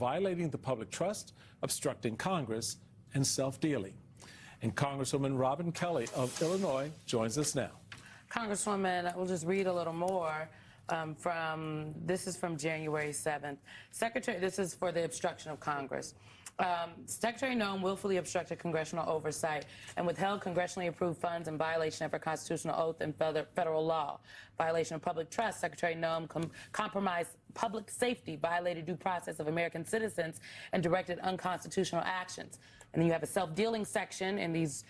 violating the public trust, obstructing Congress, and self-dealing. And Congresswoman Robin Kelly of Illinois joins us now. Congresswoman, we'll just read a little more. This is from January 7th. This is for the obstruction of Congress. Secretary Noem willfully obstructed congressional oversight and withheld congressionally approved funds in violation of her constitutional oath and federal law. Violation of public trust. Secretary Noem compromised public safety, violated due process of American citizens, and directed unconstitutional actions. And then you have a self-dealing section in these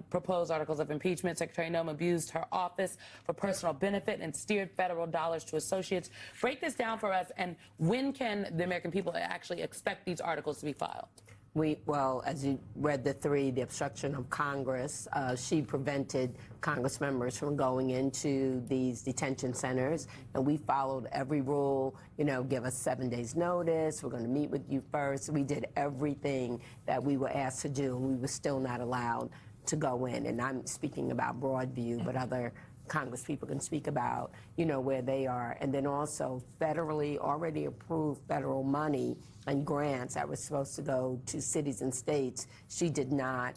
proposed articles of impeachment. Secretary Noem abused her office for personal benefit and steered federal dollars to associates. Break this down for us, and when can the American people actually expect these articles to be filed? Well, as you read the obstruction of Congress, she prevented Congress members from going into these detention centers, and we followed every rule, give us 7 days notice, we're going to meet with you first. We did everything that we were asked to do, and we were still not allowed to go in. And I'm speaking about Broadview, but other Congress people can speak about, where they are. And then also federally already approved federal money and grants that was supposed to go to cities and states. She did not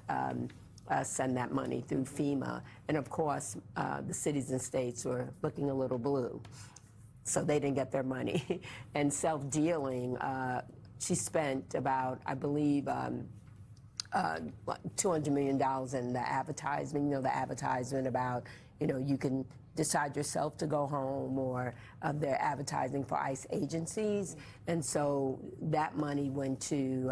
send that money through FEMA. And of course, the cities and states were looking a little blue. So they didn't get their money. And self-dealing, she spent about, I believe, $200 million in the advertisement, the advertisement about, you can decide yourself to go home, or they're advertising for ICE agencies. And so that money went to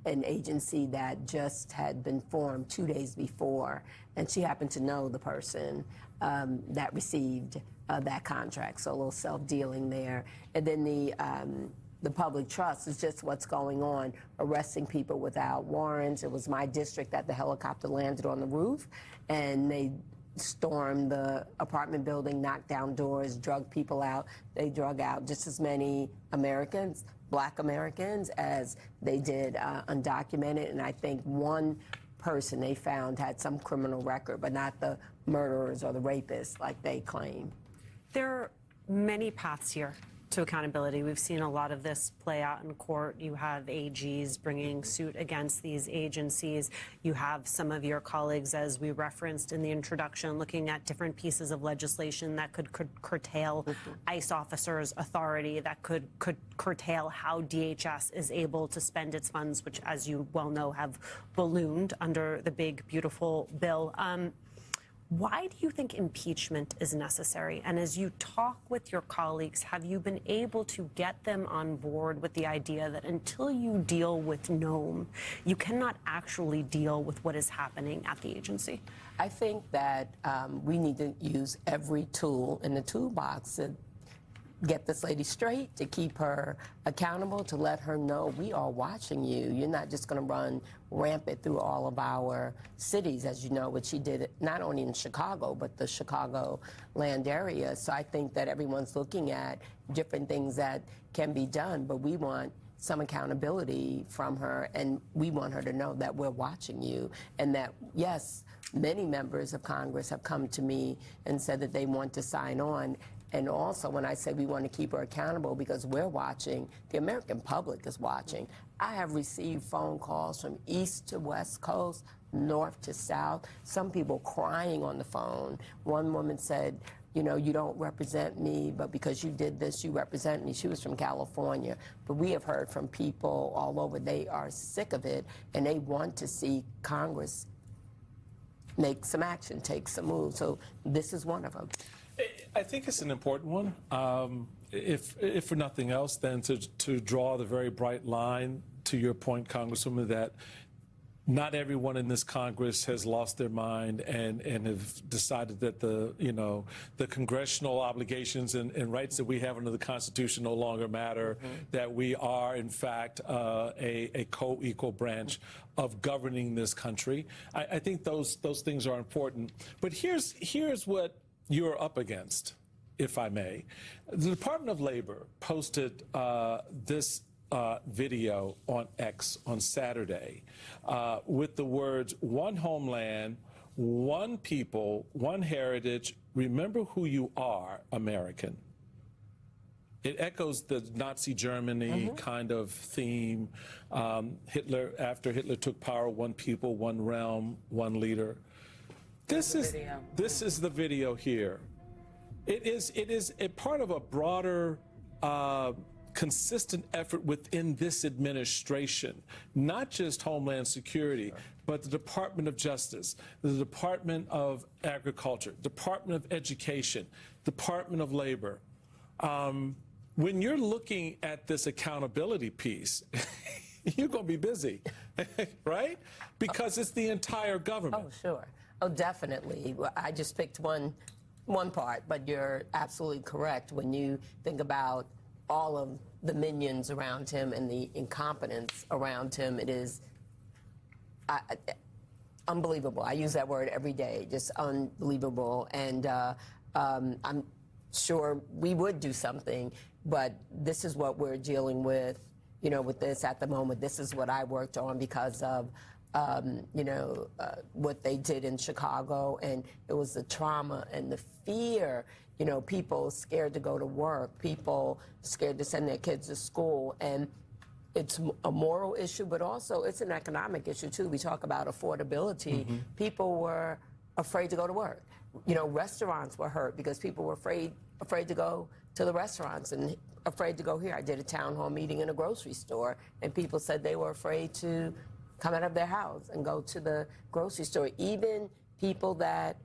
an agency that just had been formed 2 days before. And she happened to know the person that received that contract. So a little self-dealing there. And then the public trust is just what's going on, arresting people without warrants. It was my district that the helicopter landed on the roof, and they stormed the apartment building, knocked down doors, drug people out. They drug out just as many Americans, Black Americans, as they did undocumented. And I think one person they found had some criminal record, but not the murderers or the rapists like they claim. There are many paths here to accountability. We've seen a lot of this play out in court. You have AGs bringing suit against these agencies. You have some of your colleagues, as we referenced in the introduction, looking at different pieces of legislation that could curtail ICE officers' authority, that could curtail how DHS is able to spend its funds, which, as you well know, have ballooned under the big, beautiful bill. Why do you think impeachment is necessary? And as you talk with your colleagues, have you been able to get them on board with the idea that until you deal with Noem, you cannot actually deal with what is happening at the agency? I think that we need to use every tool in the toolbox to get this lady straight, to keep her accountable, to let her know we are watching you. You're not just going to run rampant through all of our cities, as you know, which she did not only in Chicago, but the Chicago land area. So I think that everyone's looking at different things that can be done, but we want some accountability from her, and we want her to know that we're watching you, and that, yes, many members of Congress have come to me and said that they want to sign on. And also, when I say we want to keep her accountable because we're watching, the American public is watching. I have received phone calls from east to west coast, north to south, some people crying on the phone. One woman said, you don't represent me, but because you did this, you represent me. She was from California. But we have heard from people all over. They are sick of it, and they want to see Congress make some action, take some moves. So this is one of them. I think it's an important one, if for nothing else, than to draw the very bright line, to your point, Congresswoman, that not everyone in this Congress has lost their mind and have decided that the congressional obligations and rights that we have under the Constitution no longer matter, that we are, in fact, a co-equal branch of governing this country. I think those things are important. But here's what you're up against, if I may. The Department of Labor posted this video on X on Saturday with the words, "One homeland, one people, one heritage. Remember who you are, American." It echoes the Nazi Germany kind of theme. After Hitler took power, one people, one realm, one leader. This is the video here. It is a part of a broader, consistent effort within this administration, not just Homeland Security, but the Department of Justice, the Department of Agriculture, Department of Education, Department of Labor. When you're looking at this accountability piece, you're going to be busy, right? Because it's the entire government. Oh, sure. Oh, definitely. Well, I just picked one part, but you're absolutely correct. When you think about all of the minions around him and the incompetence around him, it is unbelievable. I use that word every day, just unbelievable. And I'm sure we would do something, but this is what we're dealing with, you know, with this at the moment. This is what I worked on because of, what they did in Chicago, and it was the trauma and the fear, you know, people scared to go to work, people scared to send their kids to school, and it's a moral issue, but also it's an economic issue too. We talk about affordability. People were afraid to go to work. You know, restaurants were hurt because people were afraid to go to the restaurants and afraid to go here. I did a town hall meeting in a grocery store, and people said they were afraid to come out of their house and go to the grocery store. Even people that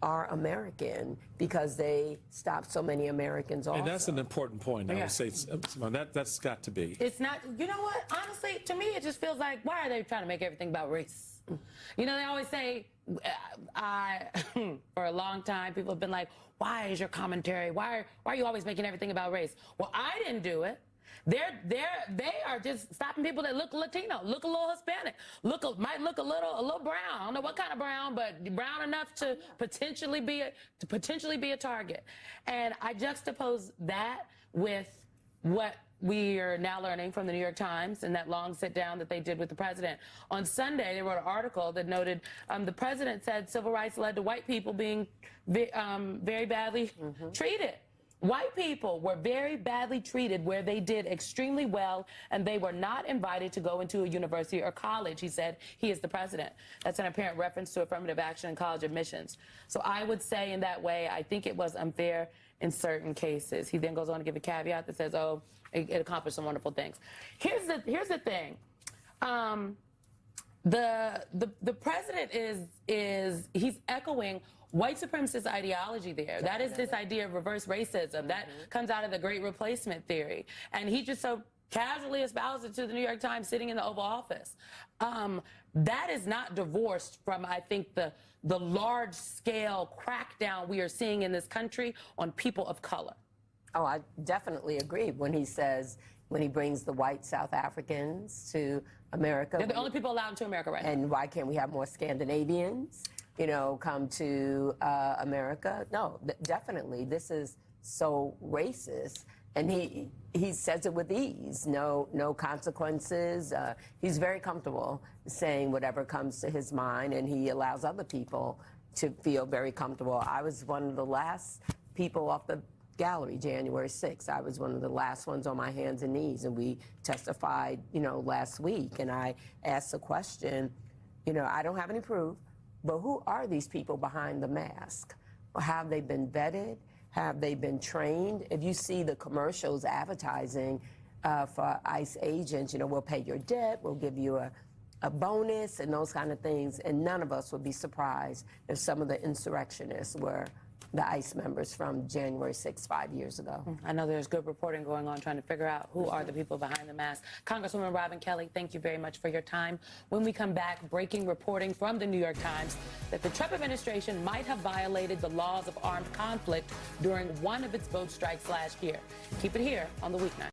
are American, because they stopped so many Americans also. And that's an important point, I would say, Simone. That's got to be. It's not, you know what, honestly, to me, it just feels like, why are they trying to make everything about race? You know, they always say, for a long time, people have been like, why is your commentary, why are you always making everything about race? Well, I didn't do it. They are just stopping people that look Latino, look a little Hispanic, might look a little brown. I don't know what kind of brown, but brown enough to potentially be a target. And I juxtapose that with what we are now learning from the New York Times and that long sit down that they did with the president. On Sunday, they wrote an article that noted the president said civil rights led to white people being very badly treated. White people were very badly treated where they did extremely well, and they were not invited to go into a university or college, he said. He is the president. That's an apparent reference to affirmative action and college admissions. So I would say in that way, I think it was unfair in certain cases. He then goes on to give a caveat that says, oh, it accomplished some wonderful things. Here's the thing. The president he's echoing white supremacist ideology there. That is this idea of reverse racism. That comes out of the Great Replacement theory. And he just so casually espoused it to the New York Times sitting in the Oval Office. That is not divorced from, I think, the large-scale crackdown we are seeing in this country on people of color. Oh, I definitely agree when he brings the white South Africans to America. They're the only people allowed into America right now. And why can't we have more Scandinavians, you know, come to America? No, definitely. This is so racist. And he says it with ease, no consequences. He's very comfortable saying whatever comes to his mind, and he allows other people to feel very comfortable. I was one of the last people off the gallery January 6th. I was one of the last ones on my hands and knees, and we testified, you know, last week. And I asked the question, you know, I don't have any proof, but who are these people behind the mask? Have they been vetted? Have they been trained? If you see the commercials advertising for ICE agents, you know, we'll pay your debt, we'll give you a bonus and those kind of things. And none of us would be surprised if some of the insurrectionists were the ICE members from January 6, 5 years ago. I know there's good reporting going on trying to figure out who are the people behind the mask. Congresswoman Robin Kelly, thank you very much for your time. When we come back, breaking reporting from the New York Times that the Trump administration might have violated the laws of armed conflict during one of its boat strikes last year. Keep it here on The Weeknight.